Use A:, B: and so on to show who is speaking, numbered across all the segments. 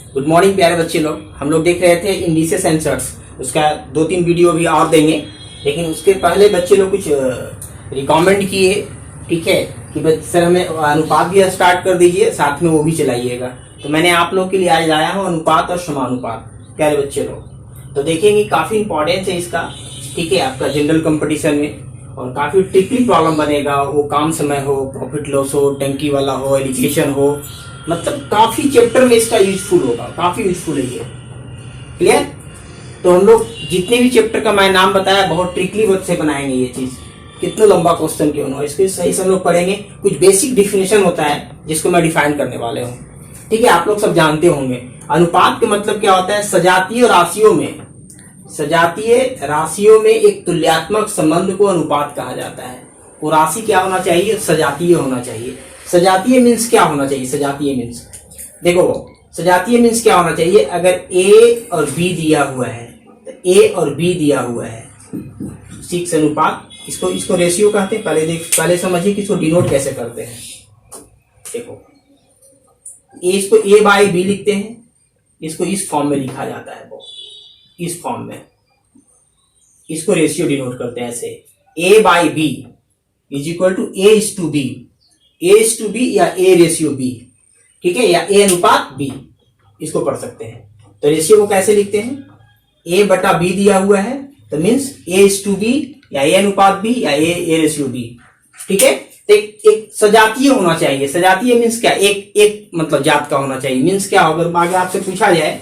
A: Good morning प्यारे बच्चे लोग। हम लोग देख रहे थे इंडिसेस एंड सर्ट्स, उसका 2-3 वीडियो भी और देंगे, लेकिन उसके पहले बच्चे लोग कुछ रिकमेंड किए, ठीक है, कि सर हमें अनुपात भी स्टार्ट कर दीजिए, साथ में वो भी चलाइएगा। तो मैंने आप लोग के लिए आज लाया हूँ अनुपात और समानुपात। प्यारे बच्चे लोग तो देखेंगे काफी इंपॉर्टेंस है इसका, ठीक है, आपका जनरल कंपटीशन में, और काफी ट्रिकी प्रॉब्लम बनेगा। वो काम समय हो, प्रॉफिट लॉस हो, टंकी वाला हो, एलिगेशन हो, मतलब काफी चैप्टर में इसका यूजफुल होगा, काफी यूजफुल है ये। क्लियर? तो हम लोग जितने भी चैप्टर का मैं नाम बताया बहुत ट्रिकली वर्ड से बनाएंगे ये चीज, कितना लंबा क्वेश्चन क्यों ना, इसके सही से हम लोग पढ़ेंगे। कुछ बेसिक डिफिनेशन होता है जिसको मैं डिफाइन करने वाले हूँ, ठीक है। आप लोग सब जानते होंगे अनुपात के मतलब क्या होता है। सजातीय राशियों में एक तुल्यात्मक संबंध को अनुपात कहा जाता है। वो राशि क्या होना चाहिए? सजातीय होना चाहिए। सजातीय मीन्स क्या होना चाहिए? सजातीय मीन्स देखो, सजातीय मीन्स क्या होना चाहिए? अगर ए और बी दिया हुआ है, तो ए और बी दिया हुआ है 6 अनुपात, इसको रेशियो कहते हैं। पहले समझिए कि इसको डिनोट कैसे करते हैं। देखो, इसको ए बाई बी लिखते हैं, इसको इस फॉर्म में लिखा जाता है, वो इस फॉर्म में, इसको रेशियो डिनोट करते हैं ऐसे, A by B is equal to A is to B, A is to B या ए रेशियो बी, ठीक है, या ए अनुपात बी, इसको पढ़ सकते हैं। तो रेशियो को कैसे लिखते हैं? ए बटा बी दिया हुआ है तो means A is to B या ए अनुपात बी या ए रेशियो बी, ठीक है। तो एक सजातीय होना चाहिए। सजातीय मीन्स क्या? एक मतलब जात का होना चाहिए। मीन्स क्या? अगर आगे आपसे पूछा जाए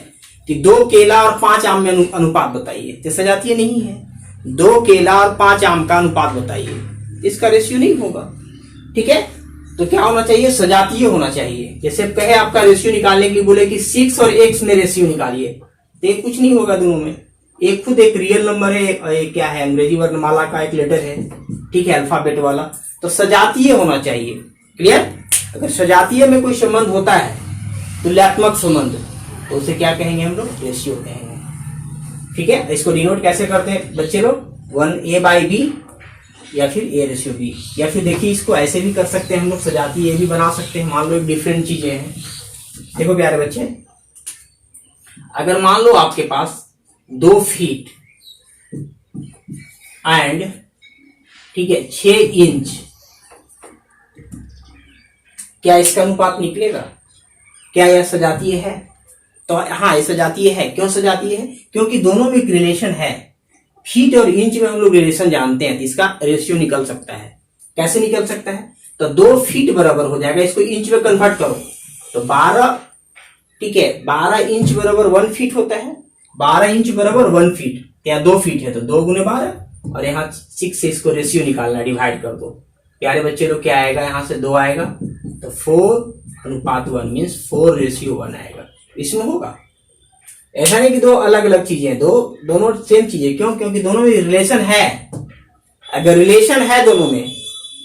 A: कि 2 केला और 5 आम में अनुपात बताइए, तो सजातीय नहीं है। 2 केला और 5 आम का अनुपात बताइए, इसका रेशियो नहीं होगा, ठीक है। तो क्या होना चाहिए? सजातीय होना चाहिए। जैसे कहे आपका रेशियो निकालने के लिए बोले कि 6 और x में रेशियो निकालिए, तो एक कुछ नहीं होगा दोनों में। एक खुद एक रियल नंबर है, एक क्या है, अंग्रेजी वर्णमाला का एक लेटर है, ठीक है, अल्फाबेट वाला। तो सजातीय होना चाहिए। क्लियर? अगर सजातीय में कोई संबंध होता है, तुल्यात्मक संबंध, तो उसे क्या कहेंगे हम लोग? रेशियो कहेंगे, ठीक है। इसको डिनोट कैसे करते हैं बच्चे लोग? 1a बाई बी या फिर ए रेशियो बी, या फिर देखिए इसको ऐसे भी कर सकते हैं हम लोग, सजातीय ये भी बना सकते हैं। मान लो एक डिफरेंट चीजें हैं। देखो प्यारे बच्चे, अगर मान लो आपके पास 2 फीट एंड, ठीक है, 6 इंच, क्या इसका अनुपात निकलेगा? क्या यह सजातीय है? तो हाँ, ये सजातीय है। क्यों सजातीय है? क्योंकि दोनों में एक रिलेशन है। फीट और इंच में हम लोग रिलेशन जानते हैं, तो इसका रेशियो निकल सकता है। कैसे निकल सकता है? तो 2 फीट बराबर हो जाएगा, इसको इंच में कन्वर्ट करो तो 12, ठीक है, 12 इंच बराबर 1 फीट होता है। 12 इंच बराबर 1 फीट, या 2 फीट है तो 2 गुने 12, और यहाँ 6 से इसको रेशियो निकालना, डिवाइड कर दो। प्यारे बच्चे लोग क्या आएगा? यहाँ से 2 आएगा तो 4 अनुपात 1 मीन्स 4 रेशियो 1 आएगा। इसमें होगा। ऐसा नहीं कि 2 अलग अलग चीजें हैं, दोनों सेम चीजें। क्यों? क्योंकि दोनों में रिलेशन है। अगर रिलेशन है दोनों में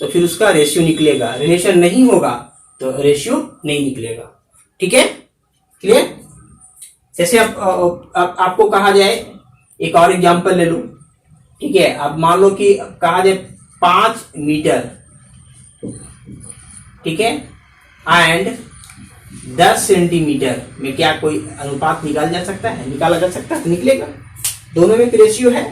A: तो फिर उसका रेशियो निकलेगा, रिलेशन नहीं होगा तो रेशियो नहीं निकलेगा, ठीक है। क्लियर? जैसे आपको कहा जाए, एक और एग्जांपल ले लो, ठीक है। अब मान लो कि कहा जाए 5 मीटर, ठीक है, एंड 10 सेंटीमीटर में क्या कोई अनुपात निकाला जा सकता है? तो निकलेगा। दोनों में एक रेशियो है,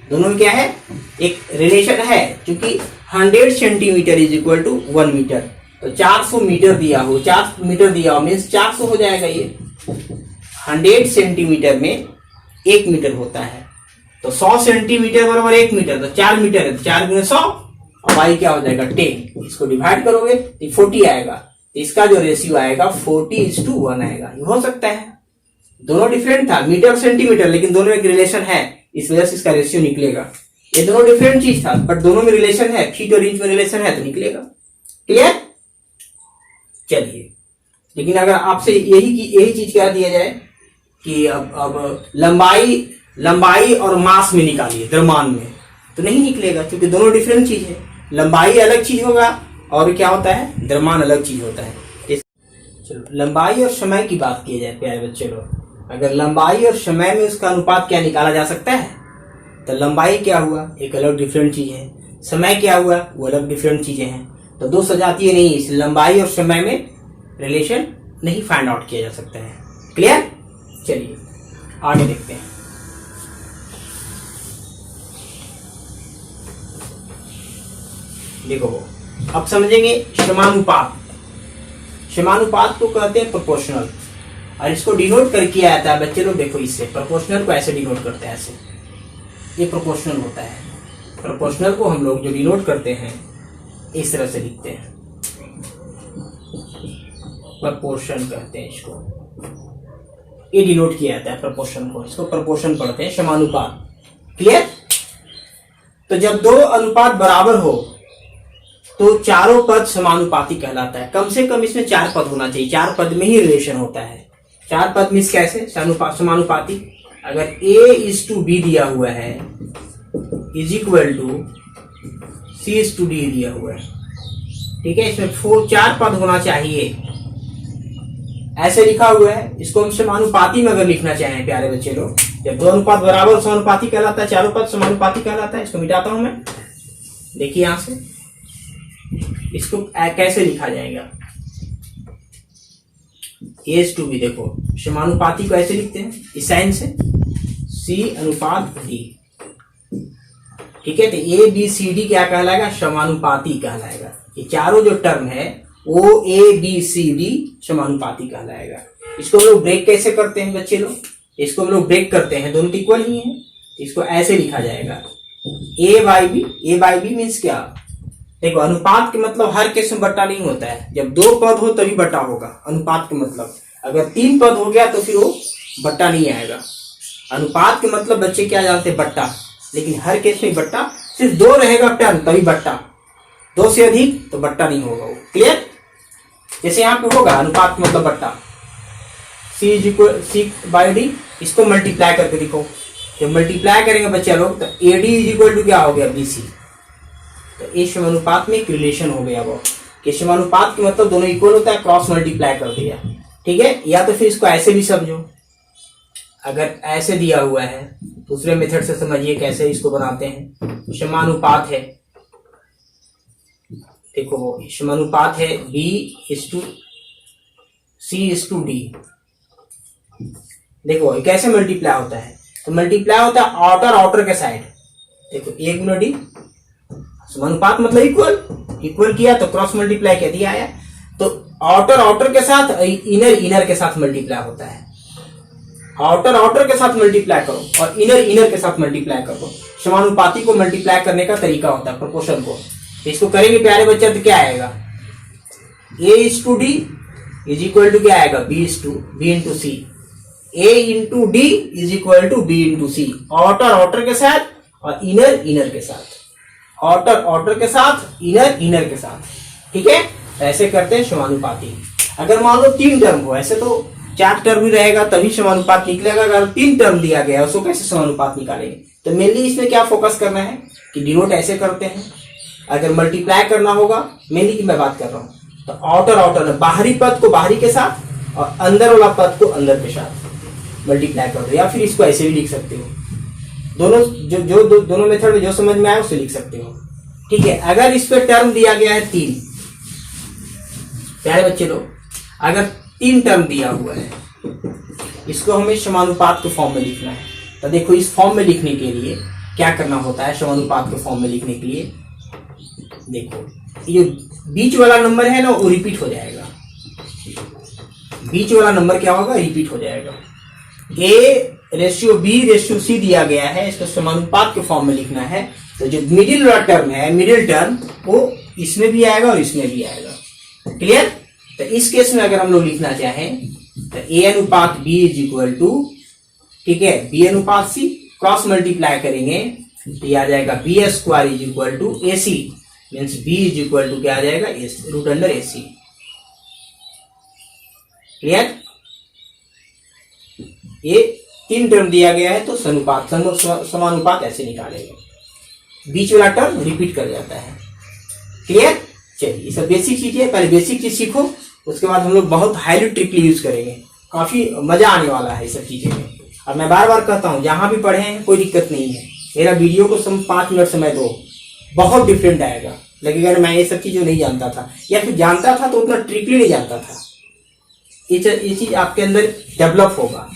A: दोनों में क्या है? एक रिलेशन है। क्योंकि 100 centimetre is equal to 1 metre, तो 400 मीटर दिया हो, 4 मीटर दिया हो मीन्स 400 हो जाएगा। ये 100 सेंटीमीटर में 1 मीटर होता है, तो 100 सेंटीमीटर बराबर 1 मीटर, तो 4 मीटर है, तो 4 गुने 100, और y क्या हो जाएगा? 10। इसको डिवाइड करोगे तो 40 आएगा, तो इसका जो रेशियो आएगा 40:1 आएगा। ये हो सकता है। दोनों डिफरेंट था, मीटर सेंटीमीटर, लेकिन दोनों में एक रिलेशन है, इस वजह से इसका रेशियो निकलेगा। ये दोनों डिफरेंट चीज था, बट दोनों में रिलेशन है, फीट और इंच में रिलेशन है, तो निकलेगा। क्लियर? चलिए, लेकिन अगर आपसे यही चीज कह दिया जाए कि अब लंबाई और मास में निकालिए, द्रव्यमान में, तो नहीं निकलेगा, क्योंकि दोनों डिफरेंट चीज है। लंबाई अलग चीज होगा और क्या होता है? द्रव्यमान अलग चीज होता है। चलो, लंबाई और समय की बात की जाए प्यारे बच्चे लोग, अगर लंबाई और समय में उसका अनुपात क्या निकाला जा सकता है? तो लंबाई क्या हुआ? एक अलग डिफरेंट चीज है। समय क्या हुआ? वो अलग डिफरेंट चीजें हैं। तो 2 सजातीय नहीं, इस लंबाई और समय में रिलेशन नहीं फाइंड आउट किया जा सकता है। क्लियर? चलिए आगे देखते हैं। देखो अब समझेंगे समानुपात। समानुपात को कहते हैं प्रोपोर्शनल, और इसको डिनोट कर किया जाता है बच्चे लोग। देखो इससे प्रोपोर्शनल को ऐसे डिनोट करते हैं, ऐसे ये प्रोपोर्शनल होता है। प्रोपोर्शनल को हम लोग जो डिनोट करते हैं इस तरह से लिखते हैं, प्रपोर्शन कहते हैं इसको। ये डिनोट किया जाता है प्रपोर्शन को, इसको प्रपोर्शन पढ़ते हैं, समानुपात। क्लियर? तो जब दो अनुपात बराबर हो तो चारों पद समानुपाती कहलाता है। कम से कम इसमें 4 पद होना चाहिए, 4 पद में ही रिलेशन होता है। 4 पद मीन्स कैसे समानुपाती? अगर A:B दिया हुआ है इज इक्वल टू C:D दिया हुआ है, ठीक है, इसमें 4 पद होना चाहिए, ऐसे लिखा हुआ है। इसको हम समानुपाती में अगर लिखना चाहें प्यारे बच्चे लोग, जब दो अनुपात बराबर समानुपाती कहलाता है, चारों पद समानुपाती कहलाता है। इसको मिटाता हूं मैं, देखिए यहां से इसको कैसे लिखा जाएगा। A:B देखो समानुपाती को ऐसे लिखते हैं इस साइन से, C:D, ठीक है। तो ABCD क्या कहलाएगा? समानुपाती कहलाएगा। ये चारों जो टर्म है वो ABCD समानुपाती कहलाएगा। इसको हम लोग ब्रेक कैसे करते हैं बच्चे लोग? इसको हम लोग ब्रेक करते हैं, दोनों इक्वल ही है, इसको ऐसे लिखा जाएगा A/B। A/B मीन्स क्या? देखो अनुपात के मतलब हर केस में बट्टा नहीं होता है। जब 2 पद हो तभी बट्टा होगा अनुपात के मतलब। अगर 3 पद हो गया तो फिर वो बट्टा नहीं आएगा। अनुपात के मतलब बच्चे क्या जानते हैं? बट्टा। लेकिन हर केस में बट्टा, सिर्फ 2 रहेगा टर्म तभी बट्टा, 2 से अधिक तो बट्टा नहीं होगा वो। क्लियर? जैसे यहाँ पे होगा अनुपात का मतलब बट्टा, C/D, इसको मल्टीप्लाई करके दिखो। जब मल्टीप्लाई करेंगे बच्चे लोग तो AD इज इक्वल टू क्या हो गया? BC। तो इस समानुपात में एक रिलेशन हो गया वो, कि समानुपात के मतलब दोनों इक्वल होता है, क्रॉस मल्टीप्लाई कर दिया, ठीक है। या तो फिर इसको ऐसे भी समझो, अगर ऐसे दिया हुआ है, दूसरे मेथड से समझिए कैसे इसको बनाते हैं। समानुपात है, देखो वो समानुपात है B:C:D। देखो कैसे मल्टीप्लाई होता है? तो मल्टीप्लाई होता है आउटर के साइड। देखो A:D, समानुपात मतलब इक्वल किया तो क्रॉस मल्टीप्लाई कर दिया आया। तो आउटर के साथ इनर के साथ मल्टीप्लाई होता है। आउटर के साथ मल्टीप्लाई करो और इनर के साथ मल्टीप्लाई करो। समानुपाती को मल्टीप्लाई करने का तरीका होता है प्रोपोर्शन को। इसको करेंगे प्यारे बच्चे तो क्या आएगा? A:D इज इक्वल टू क्या आएगा? B into C। A:D is equal to B into C। Outer के साथ और इनर के साथ, आउटर के साथ इनर के साथ, ठीक है। ऐसे करते हैं समानुपाती। अगर मान लो 3 टर्म हो, ऐसे तो 4 टर्म ही रहेगा तभी समानुपात निकलेगा। अगर 3 टर्म दिया गया उसको कैसे समानुपात निकालेंगे? तो मेनली इसमें क्या फोकस करना है कि डिनोट ऐसे करते हैं। अगर मल्टीप्लाई करना होगा, मेनली की मैं बात कर रहा हूं, तो आउटर में बाहरी पद को बाहरी के साथ और अंदर वाला पद को अंदर के साथ मल्टीप्लाई कर दो, या फिर इसको ऐसे भी लिख सकते हो। दोनों दोनों मेथड में जो समझ में आए उसे लिख सकते हो, ठीक है। अगर इस पे टर्म दिया गया है 3, प्यारे बच्चे लोग, अगर 3 टर्म दिया हुआ है, इसको हमें समानुपात के फॉर्म में लिखना है। तो देखो इस फॉर्म में लिखने के लिए क्या करना होता है? समानुपात के फॉर्म में लिखने के लिए देखो ये बीच वाला नंबर है ना, वो रिपीट हो जाएगा। बीच वाला नंबर क्या होगा? रिपीट हो जाएगा। A:B:C दिया गया है, इसको समानुपात के फॉर्म में लिखना है। तो जो मिडिल वाला टर्म है, मिडिल टर्म वो इसमें भी आएगा और इसमें भी आएगा। क्लियर? तो इस केस में अगर हम लोग लिखना चाहें तो A:B इज इक्वल टू, ठीक है, B:C, क्रॉस मल्टीप्लाई करेंगे तो ये आ जाएगा B² is equal to AC, means B is equal to क्या आ जाएगा? √AC। क्लियर? ये 3 टर्म दिया गया है तो समानुपात ऐसे निकालेंगे। बीच वाला टर्म रिपीट कर जाता है। क्लियर? चलिए ये सब बेसिक चीजें, पहले बेसिक चीज सीखो, उसके बाद हम लोग बहुत हाईली ट्रिकली यूज करेंगे। काफी मजा आने वाला है इस सब चीजें में। और मैं बार बार कहता हूँ, जहां भी पढ़े हैं कोई दिक्कत नहीं है, मेरा वीडियो को 5 मिनट समय दो, बहुत डिफरेंट आएगा। लेकिन अगर मैं ये सब चीजें नहीं जानता था या फिर जानता था तो उतना ट्रिकली नहीं जानता था, ये चीज आपके अंदर डेवलप होगा।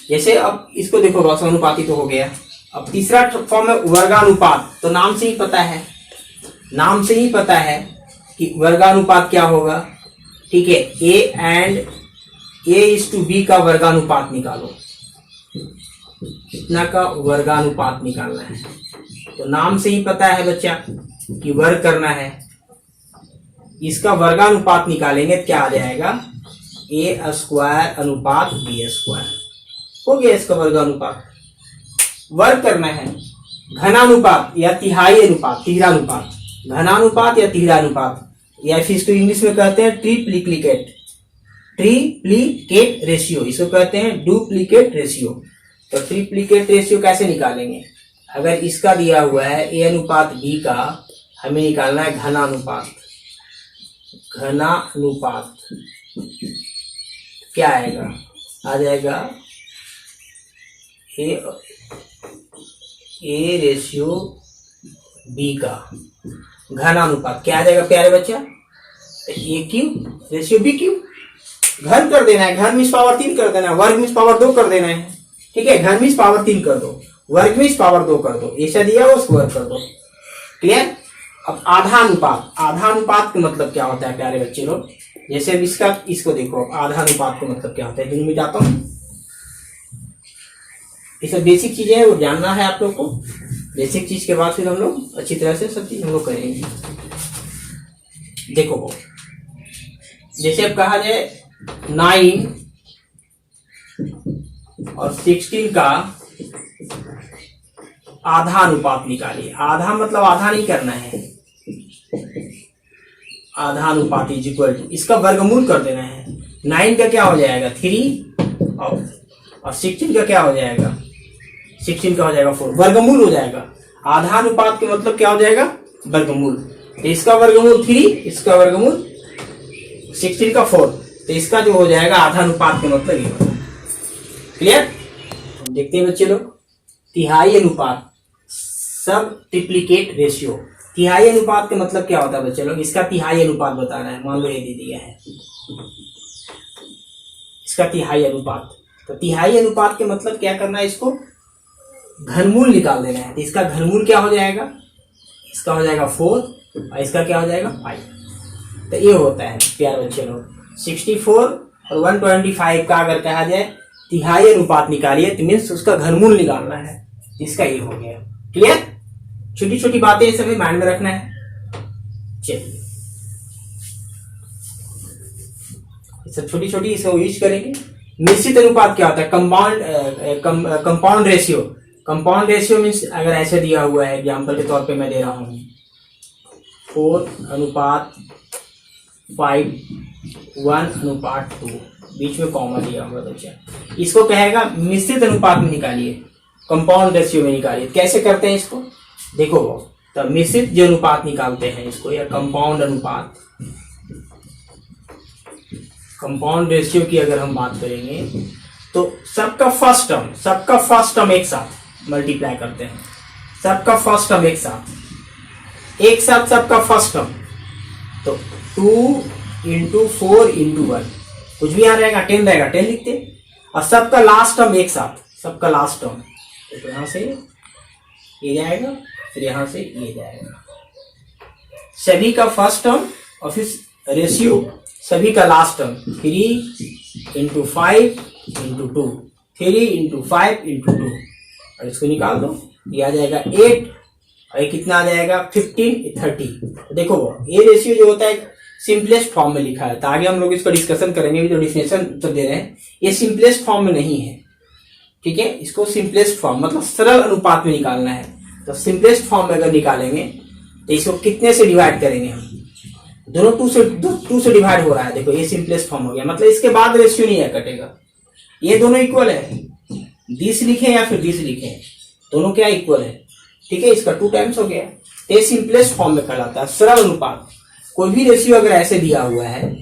A: जैसे अब इसको देखो, रसानुपाती तो हो गया। अब तीसरा फॉर्म है वर्गानुपात। तो नाम से ही पता है कि वर्गानुपात क्या होगा। ठीक है, ए एंड A/B का वर्गानुपात निकालो। कितना का वर्गानुपात निकालना है, तो नाम से ही पता है बच्चा कि वर्ग करना है। इसका वर्गानुपात निकालेंगे तो क्या आ जाएगा, A² अनुपात B²। हो गया इसका वर्गानुपात। वर्ग करना है घनानुपात या तिहाई अनुपात, तिहरानुपात, घनानुपात या तिहरानुपात, या फिर इसको इंग्लिश में कहते हैं ट्रिप्लिकेट रेशियो, इसको कहते हैं डुप्लीकेट रेशियो। तो ट्रिप्लिकेट रेशियो कैसे निकालेंगे, अगर इसका दिया हुआ है A/B का, हमें निकालना है घनानुपात। घनानुपात क्या आएगा, आ जाएगा A/B का घनानुपात क्या आ जाएगा प्यारे बच्चा, A/B। घन कर देना है, घन मीन्स पावर 3 कर देना है, वर्ग मीन्स पावर 2 कर देना है। ठीक है, घन मीन्स पावर 3 कर दो, वर्ग मीन्स पावर 2 कर दो, ऐसा दिया वो स्क्वायर कर दो। क्लियर। अब आधानुपात, आधानुपात का मतलब क्या होता है प्यारे बच्चे लोग, जैसे अब इसको देखो, आधानुपात का मतलब क्या होता है, दोनों में जाता हूं। ये सब बेसिक चीजें हैं, वो जानना है आप लोग को। बेसिक चीज के बाद फिर हम लोग अच्छी तरह से सब चीज हम लोग करेंगे। देखो वो जैसे अब कहा जाए 9 और 16 का आधा अनुपात निकालिए। आधा मतलब आधा नहीं करना है, आधा अनुपात इज इक्वल टू, इसका वर्गमूल कर देना है। 9 का क्या हो जाएगा 3 और 16 का क्या हो जाएगा, 16 का हो जाएगा 4, वर्गमूल हो जाएगा। आधा अनुपात के मतलब क्या हो जाएगा, वर्गमूल। तो इसका वर्गमूल 3, इसका वर्गमूल 16 का 4, तो इसका जो हो जाएगा आधा अनुपात के मतलब ये होगा। क्लियर। देखते हैं बच्चे लोग, तिहाई अनुपात, सब ट्रिप्लिकेट रेशियो। तिहाई अनुपात का मतलब क्या होता है बच्चे लोग, इसका तिहाई अनुपात बताना है। मान लो ये दे दिया है इसका तिहाई अनुपात, तो तिहाई अनुपात के मतलब क्या करना है, इसको घनमूल निकाल देना है। तो इसका घनमूल क्या हो जाएगा, इसका हो जाएगा 4 और इसका क्या हो जाएगा 5। तो ये होता है प्यारे बच्चे लोग, 64 और 125 का अगर कहा जाए तिहाई अनुपात निकालिए, तो मीन्स उसका घनमूल निकालना है। इसका ये हो गया। क्लियर। छोटी छोटी बातें ये सभी माइंड में रखना है। चलिए सब छोटी छोटी इसको यूज करेंगे। निश्चित अनुपात क्या होता है, compound ratio. Compound ratio means अगर ऐसे दिया हुआ है, एग्जाम्पल के तौर पे मैं दे रहा हूं 4:5:1:2, बीच में कॉमा दिया हुआ बच्चा, इसको कहेगा मिश्रित अनुपात में निकालिए, कंपाउंड रेशियो में निकालिए। कैसे करते हैं इसको, देखो तो मिश्रित जो अनुपात निकालते हैं इसको, या कंपाउंड अनुपात, कंपाउंड रेशियो की अगर हम बात करेंगे तो सबका फर्स्ट टर्म एक साथ मल्टीप्लाई करते हैं, सबका फर्स्ट टर्म एक साथ सबका फर्स्ट टर्म, तो 2 × 4 × 1, कुछ भी यहाँ रहेगा 10 रहेगा, 10 लिखते। और सबका लास्ट टर्म एक साथ, सबका लास्ट टर्म, तो यहां से ये जाएगा, फिर यहां से ये जाएगा, सभी का फर्स्ट टर्म और फिर रेशियो सभी का लास्ट टर्म, 3 × 5 × 2, 3 × 5 × 2, और इसको निकाल दो, ये आ जाएगा 8 और ये कितना आ जाएगा 15 30। तो देखो ये रेशियो जो होता है सिंपलेस्ट फॉर्म में लिखा है, तो आगे हम लोग इसका डिस्कशन करेंगे। जो डिफिनेशन तो दे रहे हैं ये सिंपलेस्ट फॉर्म में नहीं है, ठीक है। इसको सिंपलेस्ट फॉर्म मतलब सरल अनुपात में निकालना है। तो सिंपलेस्ट फॉर्म में अगर निकालेंगे तो इसको कितने से डिवाइड करेंगे हम, दोनों 2 से डिवाइड हो रहा है। देखो ये सिंपलेस्ट फॉर्म हो गया, मतलब इसके बाद रेशियो नहीं है कटेगा, ये दोनों इक्वल है, 20 लिखे या फिर 20 लिखे, दोनों क्या इक्वल है, ठीक है। इसका 2 टाइम्स हो गया, तो ये सिंपलेस्ट फॉर्म में कहलाता है सरल अनुपात। कोई भी रेशियो अगर ऐसे दिया हुआ है,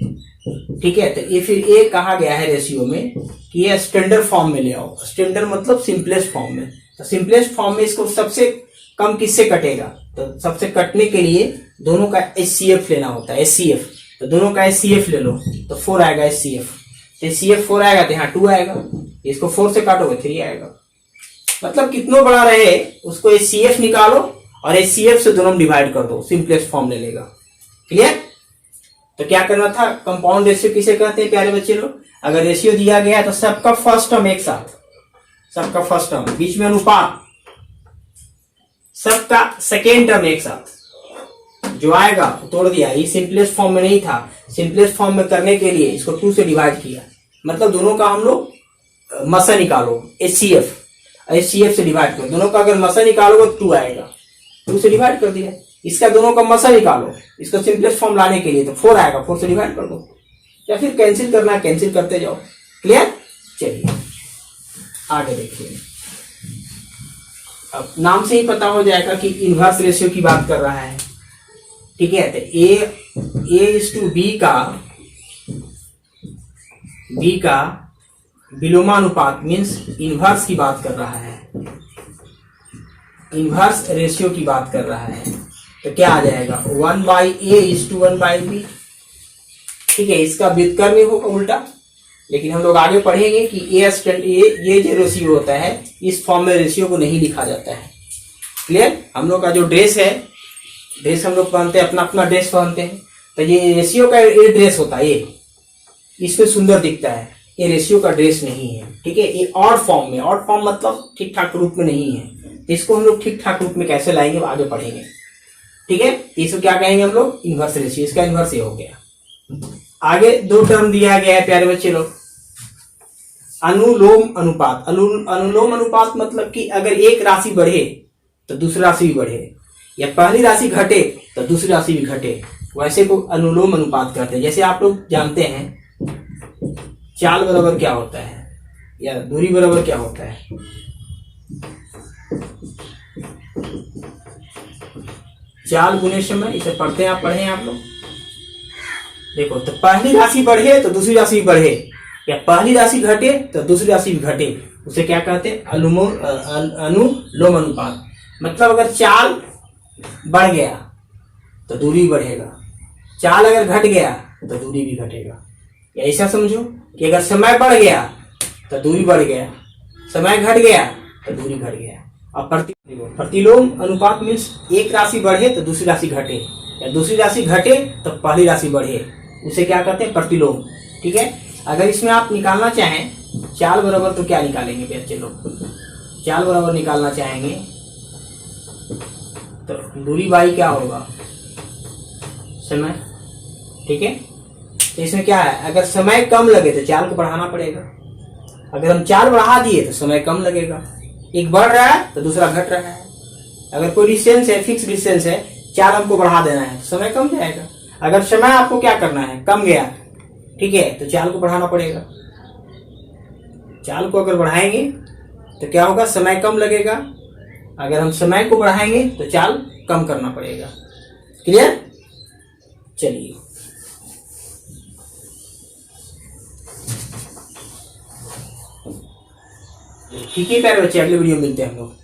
A: ठीक है, तो ये फिर ये कहा गया है रेशियो में कि ये स्टैंडर्ड फॉर्म में ले आओ। स्टैंडर्ड मतलब सिंपलेस्ट फॉर्म में, तो सिंपलेस्ट फॉर्म में इसको सबसे कम किससे कटेगा, तो सबसे कटने के लिए दोनों का HCF लेना होता है, HCF। तो दोनों का HCF ले लो तो 4 आएगा HCF। तो HCF 4 आएगा तो यहाँ 2 आएगा, इसको 4 से काटोगे 3 आएगा। मतलब कितना बड़ा रहे उसको HCF निकालो और HCF से दोनों डिवाइड कर दो, सिंपलेस्ट फॉर्म ले लेगा। क्लियर? तो क्या करना था, कंपाउंड रेशियो किसे कहते हैं प्यारे बच्चे लोग? अगर रेशियो दिया गया है तो सबका फर्स्ट टर्म एक साथ, सबका फर्स्ट टर्म, बीच में अनुपात, सबका सेकेंड टर्म एक साथ जो आएगा तोड़ दिया। ये सिंपलेस्ट फॉर्म में नहीं था, सिंपलेस्ट फॉर्म में करने के लिए इसको 2 से डिवाइड किया। मतलब दोनों का हम लोग मसा निकालो, HCF से डिवाइड करो। दोनों का अगर मसा निकालोगे तो 2 आएगा, 2 से डिवाइड कर दिया। इसका दोनों का मसा निकालो, इसका सिंपलेस्ट फॉर्म लाने के लिए तो 4 आएगा, 4 से डिवाइड कर दो, या फिर कैंसिल करना है कैंसिल करते जाओ। क्लियर? चलिए आगे देखिए। अब नाम से ही पता हो जाएगा कि इनवर्स रेशियो की बात कर रहा है। ठीक है, तो A/B का विलोमानुपात मीन्स इनवर्स की बात कर रहा है, इनवर्स रेशियो की बात कर रहा है। तो क्या आ जाएगा, 1/A/1/B। ठीक है, इसका व्युत्क्रम ही होगा उल्टा, लेकिन हम लोग आगे पढ़ेंगे कि ये जो रेशियो होता है इस फॉर्म में रेशियो को नहीं लिखा जाता है। क्लियर? हम लोग का जो ड्रेस है, ड्रेस हम लोग पहनते हैं, अपना अपना ड्रेस पहनते हैं, तो ये रेशियो का ये ड्रेस होता है, ये इसमें सुंदर दिखता है, ये रेशियो का ड्रेस नहीं है। ठीक है, ये ऑड फॉर्म में, ऑड फॉर्म मतलब ठीक ठाक रूप में नहीं है, तो इसको हम लोग ठीक ठाक रूप में कैसे लाएंगे आगे पढ़ेंगे। ठीक है, इसको क्या कहेंगे हम लोग, इनवर्स रेशियो। इसका इनवर्स ये हो गया। आगे 2 टर्म दिया गया है प्यारे बच्चे लोग, अनुलोम अनुपात। अनुलोम अनुपात मतलब कि अगर एक राशि बढ़े तो दूसरी राशि भी बढ़े, या पहली राशि घटे तो दूसरी राशि भी घटे, वैसे को अनुलोम अनुपात कहते हैं। जैसे आप लोग जानते हैं चाल बराबर क्या होता है, या दूरी बराबर क्या होता है। चाल गुने समय, इसे पढ़ते हैं, आप पढ़े हैं आप लोग। देखो, तो पहली राशि बढ़े तो दूसरी राशि भी बढ़े, या पहली राशि घटे तो दूसरी राशि भी घटे, उसे क्या कहते हैं, अनुलोम अनुपात। मतलब अगर चाल बढ़ गया तो दूरी बढ़ेगा, चाल अगर घट गया तो दूरी भी घटेगा। या ऐसा समझो कि अगर समय बढ़ गया तो दूरी बढ़ गया, समय घट गया तो दूरी घट गया। अब प्रतिलोम अनुपात मीन्स एक राशि बढ़े तो दूसरी राशि घटे, या दूसरी राशि घटे तो पहली राशि बढ़े, उसे क्या कहते हैं, प्रतिलोम। ठीक है, अगर इसमें आप निकालना चाहें चाल बराबर तो क्या निकालेंगे बच्चे लोग, चाल बराबर निकालना चाहेंगे तो दूरी बाई क्या होगा, समय। ठीक है, तो इसमें क्या है, अगर समय कम लगे तो चाल को बढ़ाना पड़ेगा, अगर हम चाल बढ़ा दिए तो समय कम लगेगा। एक बढ़ रहा है तो दूसरा घट रहा है। अगर कोई डिस्टेंस है, फिक्स डिस्टेंस है, चाल हमको बढ़ा देना है, समय कम जाएगा। अगर समय आपको क्या करना है, कम गया, ठीक है, तो चाल को बढ़ाना पड़ेगा। चाल को अगर बढ़ाएंगे तो क्या होगा, समय कम लगेगा। अगर हम समय को बढ़ाएंगे तो चाल कम करना पड़ेगा। क्लियर? चलिए ठीक है प्यारे बच्चे, अगले वीडियो में मिलते हैं हम लोग।